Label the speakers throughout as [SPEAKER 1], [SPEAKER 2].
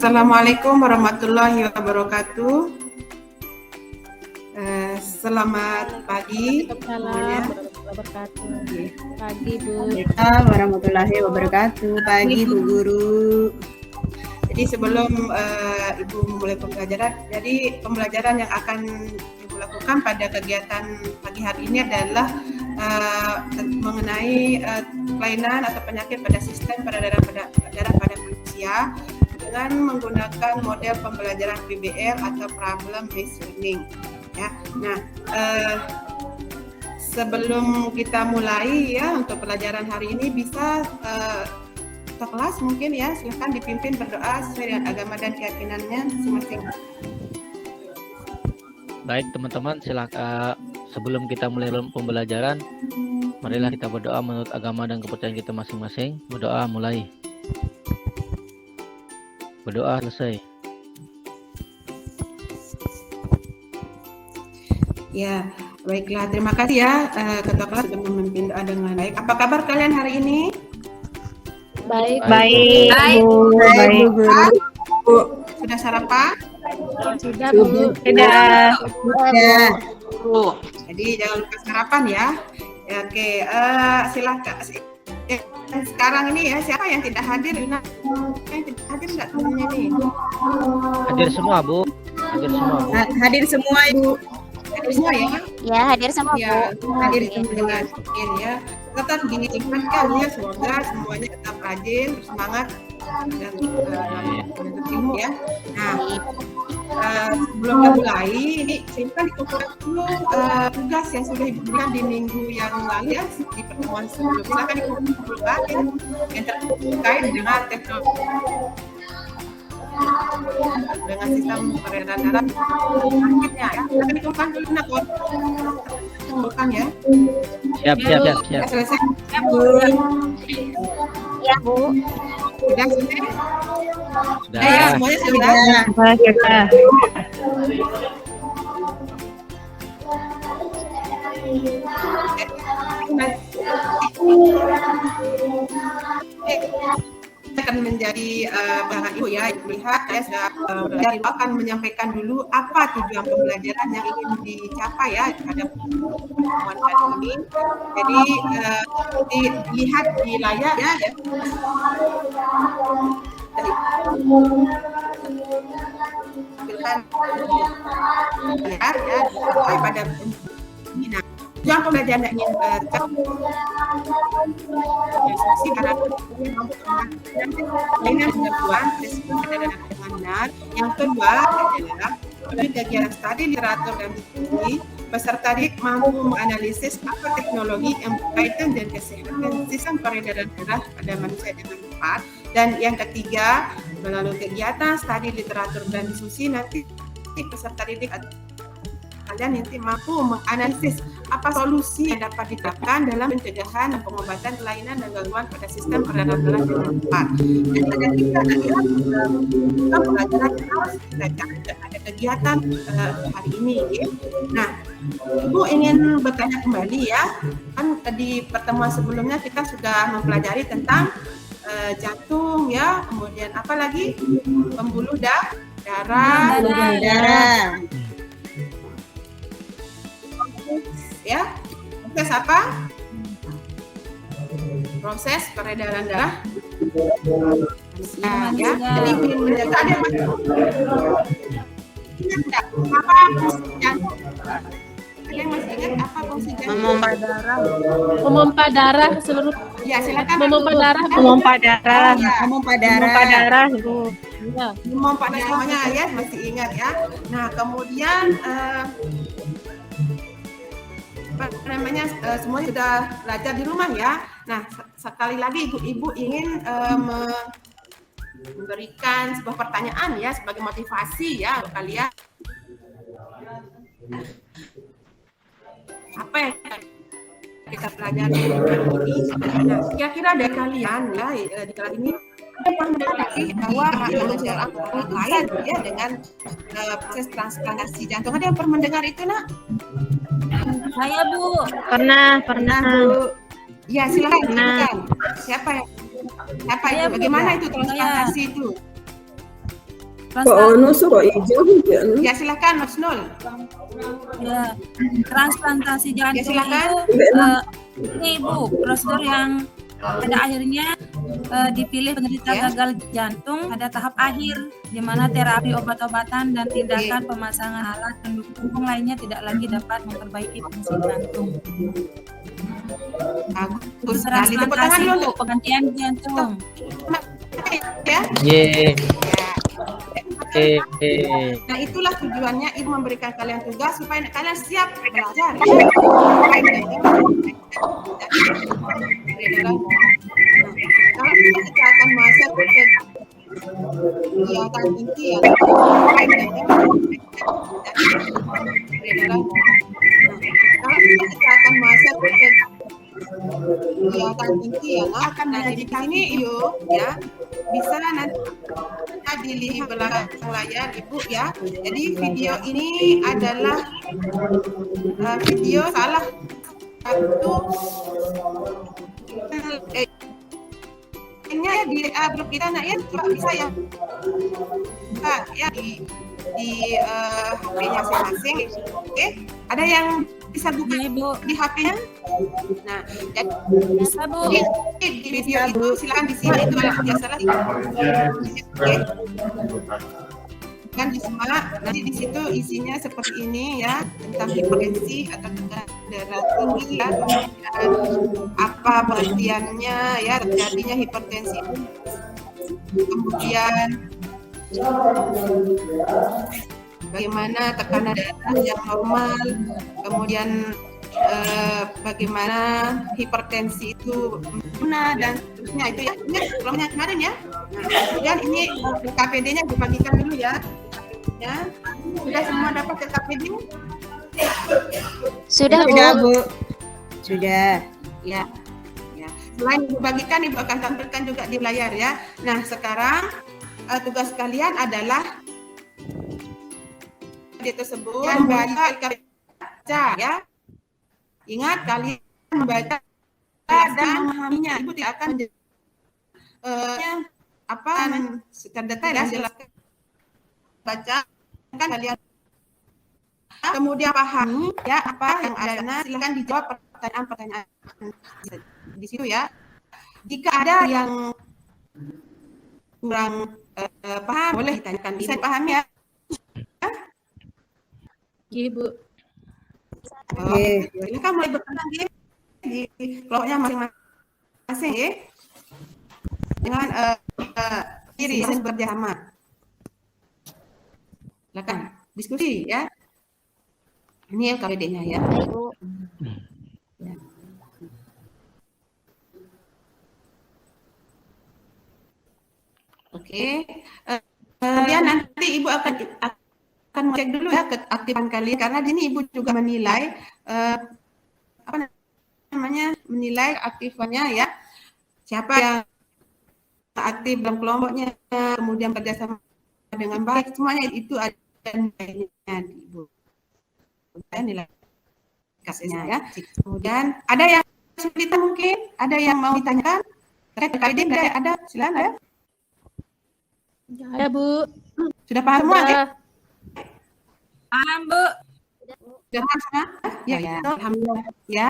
[SPEAKER 1] Assalamualaikum warahmatullahi wabarakatuh. Selamat pagi semuanya.
[SPEAKER 2] Pagi Bu.
[SPEAKER 3] Waalaikumsalam warahmatullahi wabarakatuh. Pagi Bu Guru.
[SPEAKER 1] Jadi sebelum Ibu memulai pembelajaran, jadi pembelajaran yang akan Ibu lakukan pada kegiatan pagi hari ini adalah mengenai kelainan atau penyakit pada sistem peredaran darah pada manusia dengan menggunakan model pembelajaran PBL atau Problem Based Learning. Ya, nah sebelum kita mulai ya untuk pelajaran hari ini bisa kelas mungkin ya, silahkan dipimpin berdoa sesuai dengan agama dan keyakinannya masing-masing.
[SPEAKER 4] Baik teman-teman, silakan sebelum kita mulai pembelajaran, marilah kita berdoa menurut agama dan kepercayaan kita masing-masing. Berdoa mulai. Berdoa selesai.
[SPEAKER 1] Ya, baiklah. Terima kasih ya Ketua kelas sudah memimpin doa dengan baik. Apa kabar kalian hari ini?
[SPEAKER 2] Baik.
[SPEAKER 3] Baik Bu. Baik Bu Guru.
[SPEAKER 1] Bu, sudah sarapan?
[SPEAKER 2] Sudah Bu.
[SPEAKER 3] Sudah.
[SPEAKER 1] Jadi jangan lupa sarapan ya. Ya, oke, silakan. Sekarang ini ya, siapa yang tidak hadir? Yang tidak hadir nggak temennya nih?
[SPEAKER 4] Hadir semua Bu. Hadir semua.
[SPEAKER 3] Hadir semua Ibu.
[SPEAKER 1] Hadir semua ya?
[SPEAKER 5] Ya, hadir semua
[SPEAKER 1] Ya,
[SPEAKER 5] Bu.
[SPEAKER 1] hadir semua mungkin ya. Tetap diingatkan ya, semoga semuanya tetap rajin, bersemangat dan menuntut ilmu ya. Nah, sebelum kita mulai, ini silakan dikumpulkan dulu tugas yang sudah Ibu berikan di minggu yang lalu ya, di pertemuan sebelumnya. Silakan dikumpulkan yang terkait dengan teknologi dengan sistem peredaran darah selanjutnya ya. Silakan dikumpulkan dulu nak kumpulkan ya.
[SPEAKER 4] Siap.
[SPEAKER 1] Sudah selesai Bu.
[SPEAKER 5] Ya Bu.
[SPEAKER 1] Sudah selesai.
[SPEAKER 4] Sudah.
[SPEAKER 1] Ya, semuanya sudah. Akan menjadi bahan Ibu ya. Ibu lihat saya sudah belajar. Ibu akan menyampaikan dulu apa tujuan pembelajaran yang ingin dicapai ya pada pertemuan kali ini. Jadi dilihat di layar ya. Tampilkan layar ya sampai pada nah, tujuan pembelajaran yang ingin dengan pengetahuan risiko dan benar. Yang kedua adalah melalui kegiatan studi literatur dan diskusi, peserta didik mampu menganalisis apa teknologi yang berkaitan dengan kesehatan sistem peredaran darah pada manusia dengan tepat. Dan yang ketiga, melalui kegiatan studi literatur dan diskusi nanti peserta didik kalian nanti mampu menganalisis apa solusi yang dapat diterapkan dalam pencegahan dan pengobatan kelainan dan gangguan pada sistem peredaran darah dengan tepat. Dan pada kita adalah pelajaran yang harus kita ada kegiatan hari ini. Ya. Nah, Ibu ingin bertanya kembali ya, kan di pertemuan sebelumnya kita sudah mempelajari tentang jantung ya, kemudian apa lagi pembuluh darah. Ya, proses apa? Proses peredaran darah. Nah, ya, jadi ingin menjaga ada ingat nggak apa fungsi jantung? Kalian masih ingat apa fungsi jantung?
[SPEAKER 2] Memompa darah ke seluruh.
[SPEAKER 1] Ya, silakan.
[SPEAKER 2] Memompa darah.
[SPEAKER 3] Memompa darah.
[SPEAKER 1] Ya.
[SPEAKER 3] Memompa darah.
[SPEAKER 2] Ya.
[SPEAKER 1] Memompa darah semuanya ya, masih ingat ya. Nah, kemudian namanya semuanya sudah belajar di rumah ya. Nah, sekali lagi ibu ingin memberikan sebuah pertanyaan ya sebagai motivasi ya untuk kalian. Apa yang kita pelajari ini? Nah, kira-kira dari kalian ya di kelas ini pernah mendapati bahwa manusia kaya ya dengan proses transplantasi jantung. Ada yang pernah mendengar itu nak?
[SPEAKER 5] Saya Bu.
[SPEAKER 3] Pernah Bu.
[SPEAKER 1] Ya, silakan. Siapa itu? Bagaimana itu transplantasi itu?
[SPEAKER 3] nusuk kok hijau juga.
[SPEAKER 1] Ya silakan Mas Nul.
[SPEAKER 5] Ya, transplantasi jantung
[SPEAKER 1] silakan.
[SPEAKER 5] itu ini Bu, prosedur yang pada akhirnya dipilih penderita gagal jantung pada tahap akhir, di mana terapi obat-obatan dan tindakan pemasangan alat pendukung lainnya tidak lagi dapat memperbaiki fungsi jantung.
[SPEAKER 1] Bagus sekali. Tepuk tangan
[SPEAKER 5] Transplantasi
[SPEAKER 1] dulu.
[SPEAKER 5] Bu, penggantian jantung.
[SPEAKER 1] Ya.
[SPEAKER 4] Ye. Oke.
[SPEAKER 1] Nah itulah tujuannya Ibu memberikan kalian tugas supaya kalian siap belajar. Sekarang kita akan masuk ke kegiatan inti yang sekarang kita akan masuk ke kegiatan inti yang akan di sini yuk ya bisa nanti dilihat belakang layar Ibu ya. Jadi video ini adalah video salah satu ini di grup kita nak ya bisa ya di HP-nya masing-masing. Oke, ada yang bisa buka di HP-nya. Nah, jadi
[SPEAKER 5] Bisa Bu.
[SPEAKER 1] di video itu silakan di sini itu kalau tidak salah. Oke. Kan disimak nanti di situ isinya seperti ini ya, tentang hipertensi atau darah tinggi ya, apa pengertiannya ya, terjadinya hipertensi, kemudian bagaimana tekanan darah yang normal, kemudian bagaimana hipertensi itu dan seterusnya itu ya. Ingat problemnya kemarin ya. Nah, kemudian ini KPD-nya dibagikan dulu ya. Ya, sudah semua dapat KPD?
[SPEAKER 5] Sudah Bu.
[SPEAKER 3] Sudah Bu. Sudah.
[SPEAKER 1] Ya. Ya. Selain dibagikan, Ibu akan tampilkan juga di layar ya. Nah, sekarang tugas kalian adalah KPD tersebut membaca ya. Ingat kalian membaca dan memahaminya. Ibu tidak akan apa secara detail ya, jelaskan baca kan kalian kemudian pahami ya apa yang ada. Nah, silakan dijawab pertanyaan-pertanyaan di situ ya. Jika ada yang kurang paham boleh ditanyakan, bisa dipahami ya.
[SPEAKER 2] Ibu.
[SPEAKER 1] Oke, silakan mulai bertanya di kelompoknya masing-masing ya. Dengan diri bekerjasama. Silakan diskusi ya. Ini LKPD-nya ya.
[SPEAKER 5] Baik Bu.
[SPEAKER 1] Ya. Oke. Kemudian nanti Ibu akan cek dulu ya keaktifan kalian karena di sini Ibu juga menilai apa namanya menilai aktifannya ya. Siapa yang aktif dalam kelompoknya, kemudian kerjasama dengan baik, semuanya itu ada nilainya di Ibu. Dan nilai kasihnya ya. Kemudian ada yang kesulitan mungkin, ada yang mau ditanyakan terkait ada, silakan ya.
[SPEAKER 2] Ada Bu.
[SPEAKER 1] Sudah paham semua ya?
[SPEAKER 5] Paham Bu.
[SPEAKER 1] Sudah paham semua? Ya, ya. Alhamdulillah ya.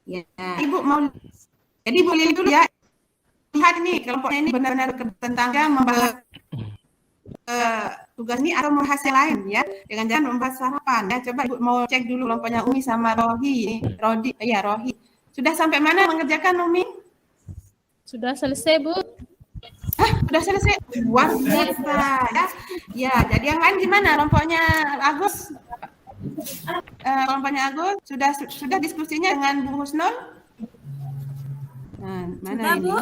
[SPEAKER 1] Ya, Ibu mau jadi Ibu lihat dulu ya. Lihat ini kelompoknya ini benar-benar bertentangan membahas tugas ini atau membahas yang lain ya. Jangan-jangan membahas sarapan ya. Coba Ibu mau cek dulu kelompoknya Umi sama Rohi. Rohi. Sudah sampai mana mengerjakan Umi?
[SPEAKER 2] Sudah selesai Bu.
[SPEAKER 1] Sudah selesai. Luar biasa ya. Ya, jadi yang lain gimana? Kelompoknya Agus? Kelompoknya Agus sudah diskusinya dengan Bu Husnul? Nah, mana
[SPEAKER 5] Sudah,
[SPEAKER 1] ini?
[SPEAKER 5] Bu.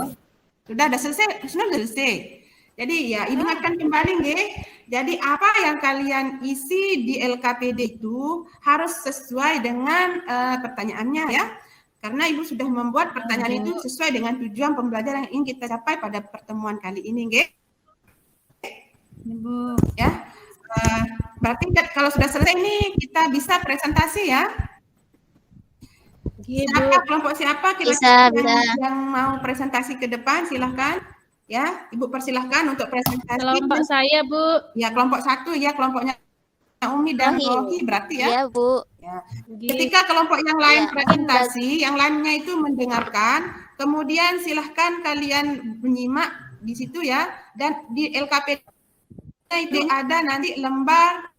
[SPEAKER 1] Sudah selesai. Husnul sudah selesai. Jadi ya, Ibu akan kembali nggih. Jadi apa yang kalian isi di LKPD itu harus sesuai dengan pertanyaannya ya. Karena Ibu sudah membuat pertanyaan itu sesuai dengan tujuan pembelajaran yang ingin kita capai pada pertemuan kali ini, nggih.
[SPEAKER 5] Ibu.
[SPEAKER 1] Ya. Berarti kalau sudah selesai ini kita bisa presentasi ya. Siapa kelompok siapa kira-kira yang mau presentasi ke depan, silahkan. Ya, Ibu persilahkan untuk presentasi.
[SPEAKER 2] Kelompok saya, Bu.
[SPEAKER 1] Ya, kelompok 1 ya, kelompoknya Umi dan
[SPEAKER 6] Rohi.
[SPEAKER 1] Rohi berarti ya.
[SPEAKER 6] Iya, Bu.
[SPEAKER 1] Ya.
[SPEAKER 2] Gitu.
[SPEAKER 1] Ketika kelompok yang lain
[SPEAKER 6] Ya,
[SPEAKER 1] presentasi, yang lainnya itu mendengarkan, kemudian silahkan kalian menyimak di situ ya, dan di LKP itu ada nanti lembar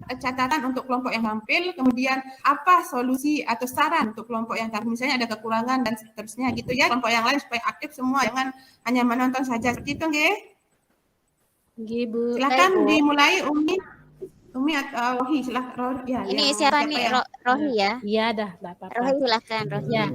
[SPEAKER 1] catatan untuk kelompok yang tampil, kemudian apa solusi atau saran untuk kelompok yang tampil, misalnya ada kekurangan dan seterusnya gitu ya, kelompok yang lain supaya aktif semua, jangan hanya menonton saja seperti itu, nggih.
[SPEAKER 2] Nggih, Bu.
[SPEAKER 1] Silakan
[SPEAKER 6] Baik, Bu.
[SPEAKER 1] dimulai Umi atau Rohi, silakan. Ya,
[SPEAKER 6] Ini
[SPEAKER 1] yang
[SPEAKER 6] siapa
[SPEAKER 1] siapa
[SPEAKER 6] nih?
[SPEAKER 1] yang-
[SPEAKER 6] Rohi ya?
[SPEAKER 2] Iya, dah, enggak apa-apa.
[SPEAKER 6] Rohi silakan, Rohi.
[SPEAKER 2] Ya,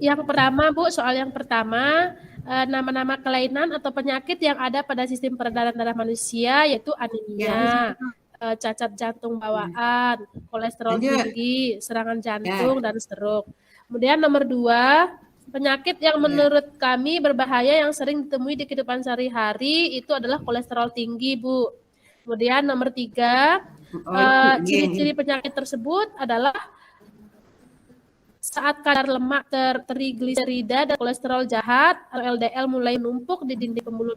[SPEAKER 2] yang pertama Bu, soal yang pertama, nama-nama kelainan atau penyakit yang ada pada sistem peredaran darah manusia yaitu anemia, cacat jantung bawaan, kolesterol
[SPEAKER 1] Lanjut.
[SPEAKER 2] tinggi, serangan jantung dan stroke. Kemudian nomor 2, penyakit yang menurut kami berbahaya yang sering ditemui di kehidupan sehari-hari itu adalah kolesterol tinggi, Bu. Kemudian nomor 3, ciri-ciri penyakit tersebut adalah saat kadar lemak trigliserida dan kolesterol jahat atau LDL mulai menumpuk di dinding pembuluh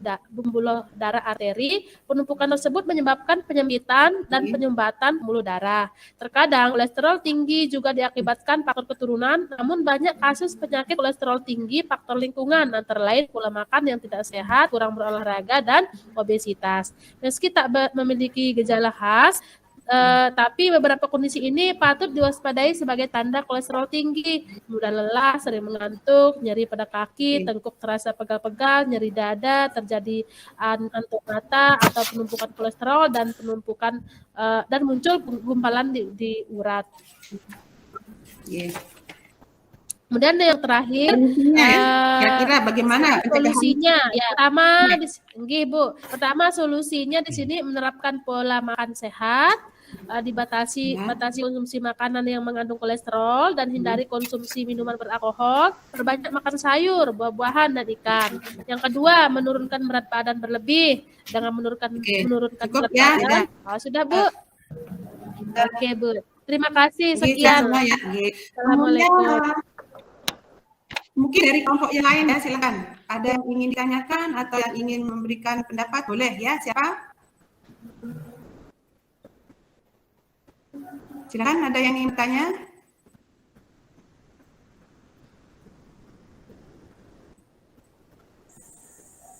[SPEAKER 2] darah arteri, penumpukan tersebut menyebabkan penyempitan dan penyumbatan pembuluh darah. Terkadang kolesterol tinggi juga diakibatkan faktor keturunan, namun banyak kasus penyakit kolesterol tinggi faktor lingkungan, antara lain pola makan yang tidak sehat, kurang berolahraga, dan obesitas. Meski tak memiliki gejala khas, tapi beberapa kondisi ini patut diwaspadai sebagai tanda kolesterol tinggi, mudah lelah, sering mengantuk, nyeri pada kaki, tengkuk terasa pegal-pegal, nyeri dada, terjadi antuk mata atau penumpukan kolesterol dan penumpukan dan muncul gumpalan di urat. Kemudian yang terakhir,
[SPEAKER 1] kira-kira bagaimana
[SPEAKER 2] solusinya? Ya, pertama solusinya di sini menerapkan pola makan sehat, batasi konsumsi makanan yang mengandung kolesterol dan hindari konsumsi minuman beralkohol, perbanyak makan sayur, buah-buahan dan ikan. Yang kedua, menurunkan berat badan berlebih dengan menurunkan
[SPEAKER 1] Cukup
[SPEAKER 2] berat
[SPEAKER 1] ya,
[SPEAKER 2] badan. Sudah, Bu. Oke, Bu. Terima kasih. Sekian. Assalamualaikum.
[SPEAKER 1] Mungkin dari kelompok yang lain ya, silakan. Ada yang ingin ditanyakan atau yang ingin memberikan pendapat, boleh ya. Siapa? Silakan, ada yang ingin bertanya?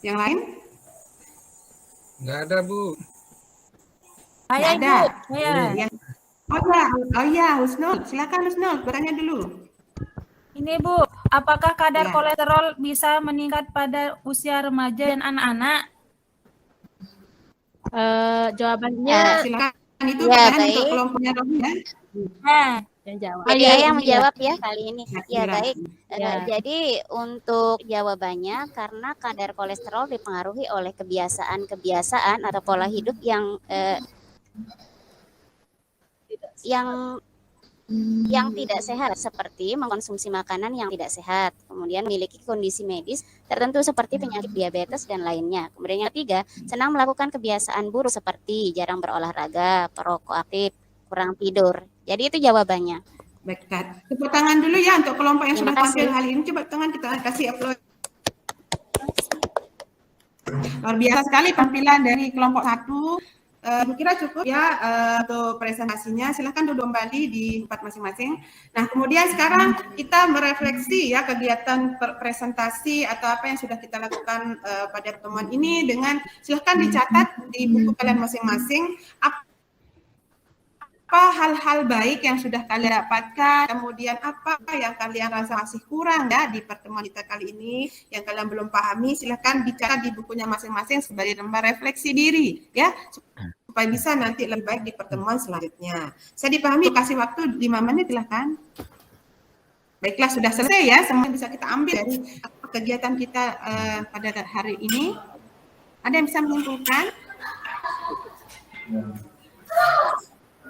[SPEAKER 1] Yang lain?
[SPEAKER 7] Nggak ada, Bu.
[SPEAKER 5] Saya,
[SPEAKER 1] Nggak ada.
[SPEAKER 5] Ibu. Saya.
[SPEAKER 1] Oh ya, Husnul. Silakan Husnul, bertanya dulu.
[SPEAKER 5] Ini, Bu, apakah kadar
[SPEAKER 1] Ya.
[SPEAKER 5] kolesterol bisa meningkat pada usia remaja dan anak-anak?
[SPEAKER 2] Jawabannya
[SPEAKER 1] Silakan. Itu
[SPEAKER 6] Ya,
[SPEAKER 1] pertanyaan
[SPEAKER 6] baik.
[SPEAKER 1] untuk kelompoknya Rohi ya.
[SPEAKER 5] Nah,
[SPEAKER 2] yang jawab.
[SPEAKER 6] Jadi saya yang menjawab ya kali ini.
[SPEAKER 1] Ya,
[SPEAKER 6] Ya, baik.
[SPEAKER 2] Ya.
[SPEAKER 6] Jadi untuk jawabannya karena kadar kolesterol dipengaruhi oleh kebiasaan atau pola hidup yang tidak sehat, seperti mengkonsumsi makanan yang tidak sehat, kemudian memiliki kondisi medis tertentu seperti penyakit diabetes dan lainnya. Kemudian yang ketiga, senang melakukan kebiasaan buruk seperti jarang berolahraga, perokok aktif, kurang tidur. Jadi itu jawabannya.
[SPEAKER 1] Baik, Kat. Tepuk tangan dulu ya untuk kelompok yang
[SPEAKER 6] Terima
[SPEAKER 1] sudah tampil
[SPEAKER 6] kasih.
[SPEAKER 1] kali ini. Coba tangan kita kasih upload. Luar biasa sekali tampilan dari kelompok 1. Kira cukup ya untuk presentasinya. Silahkan duduk kembali di tempat masing-masing. Nah, kemudian sekarang kita merefleksi ya kegiatan presentasi atau apa yang sudah kita lakukan pada pertemuan ini dengan silahkan dicatat di buku kalian masing-masing apa hal-hal baik yang sudah kalian dapatkan, kemudian apa yang kalian rasa masih kurang ya di pertemuan kita kali ini, yang kalian belum pahami, silahkan dicatat di bukunya masing-masing sebagai lembar refleksi diri ya, supaya bisa nanti lebih baik di pertemuan selanjutnya. Saya dipahami, kasih waktu 5 menit silahkan. Baiklah, sudah selesai ya, semua bisa kita ambil dari kegiatan kita pada hari ini. Ada yang bisa menyimpulkan?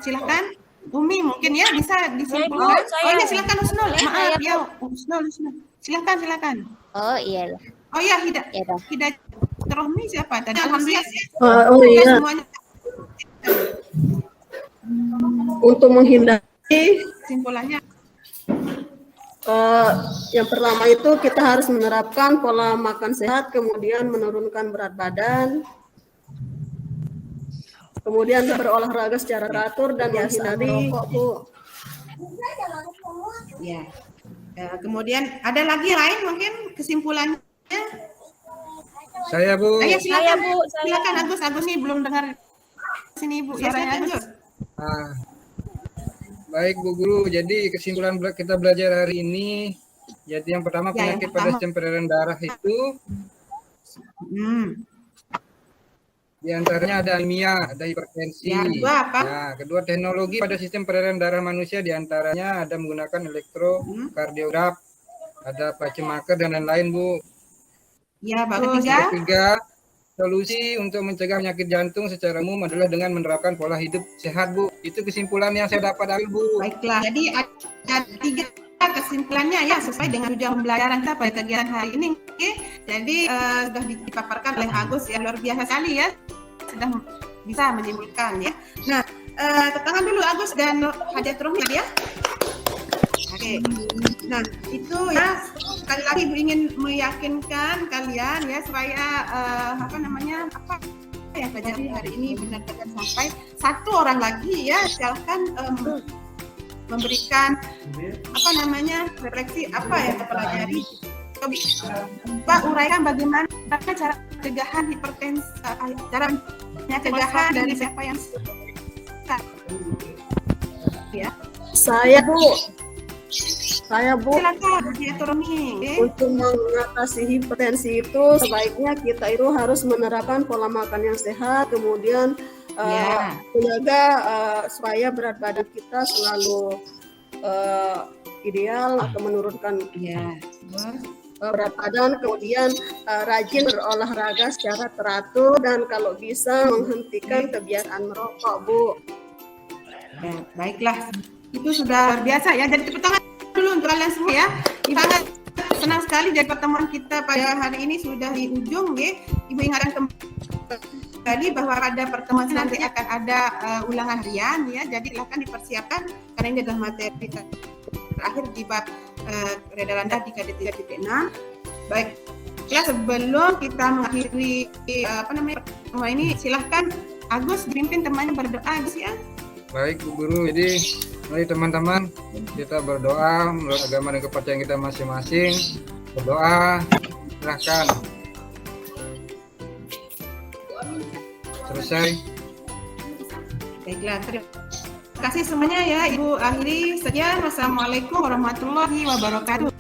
[SPEAKER 1] Silakan, Umi mungkin ya bisa disimpulkan.
[SPEAKER 5] Saya.
[SPEAKER 1] Oh iya, silakan Husnul.
[SPEAKER 6] Ya,
[SPEAKER 1] Maaf
[SPEAKER 6] saya,
[SPEAKER 1] ya, Husnul. Silakan.
[SPEAKER 6] Oh iya.
[SPEAKER 1] Oh iya, Hidayah.
[SPEAKER 6] Ya, dah.
[SPEAKER 1] Hidayah Rohmi siapa tadi? Alhamdulillah.
[SPEAKER 3] Oh
[SPEAKER 1] Sudah
[SPEAKER 3] iya,
[SPEAKER 1] semuanya
[SPEAKER 3] untuk menghindari
[SPEAKER 1] kesimpulannya.
[SPEAKER 8] Yang pertama itu kita harus menerapkan pola makan sehat, kemudian menurunkan berat badan, kemudian berolahraga secara teratur dan menghindari merokok, Bu.
[SPEAKER 1] Ya. Kemudian ada lagi lain mungkin kesimpulannya?
[SPEAKER 7] Saya, Bu.
[SPEAKER 1] Ayo silakan,
[SPEAKER 2] Bu. Saya.
[SPEAKER 1] Silakan Agus nih belum dengar sini Bu. Ya, silakan Agus.
[SPEAKER 7] Baik Bu Guru, jadi kesimpulan kita belajar hari ini, jadi yang pertama penyakit pada sistem peredaran darah itu, di antaranya ada anemia, ada hipertensi. Kedua teknologi pada sistem peredaran darah manusia, di antaranya ada menggunakan elektrokardiograf, ada pacemaker dan lain-lain Bu.
[SPEAKER 1] Ya,
[SPEAKER 7] baru ketiga, solusi untuk mencegah penyakit jantung secara umum adalah dengan menerapkan pola hidup sehat, Bu. Itu kesimpulan yang saya dapat dari Bu.
[SPEAKER 1] Baiklah, jadi ada 3 kesimpulannya ya sesuai dengan tujuan pembelajaran kita pada kegiatan hari ini. Oke, jadi sudah dipaparkan oleh Agus ya, luar biasa sekali ya, sudah bisa menyimpulkan ya. Nah, tangan dulu Agus dan Hajatul Rohmi ya. Oke. Nah, itu ya sekali lagi Bu ingin meyakinkan kalian ya supaya apa yang terjadi hari ini benar-benar sampai 1 orang lagi ya, silakan memberikan refleksi apa yang terpelajari. Coba uraikan bagaimana cara pencegahan hipertensi, cara pencegahan dari siapa yang ya.
[SPEAKER 8] Saya Bu.
[SPEAKER 1] Silakan,
[SPEAKER 8] untuk mengatasi hipertensi itu sebaiknya kita itu harus menerapkan pola makan yang sehat, kemudian menjaga supaya berat badan kita selalu ideal atau menurunkan berat badan, kemudian rajin berolahraga secara teratur dan kalau bisa menghentikan kebiasaan merokok, Bu.
[SPEAKER 1] Ya, baiklah, itu sudah luar biasa ya. Jadi tepuk tangan dulu untuk kalian semua ya. Sangat senang sekali jadi pertemuan kita pada hari ini sudah di ujung ya. Ibu ingatkan kembali bahwa pada pertemuan nanti akan ada ulangan harian ya. Jadi silakan dipersiapkan karena ini adalah materi terakhir di bab peredaran darah di KD 3.6. Baik. Ya, sebelum kita mengakhiri pertemuan ini, silahkan Agus pimpin temannya berdoa Agus ya.
[SPEAKER 7] Baik Bu Guru, jadi mari teman-teman kita berdoa menurut agama dan kepercayaan kita masing-masing. Berdoa, silahkan. Selesai.
[SPEAKER 1] Baiklah, terima kasih semuanya ya Ibu akhiri saja. Wassalamualaikum warahmatullahi wabarakatuh.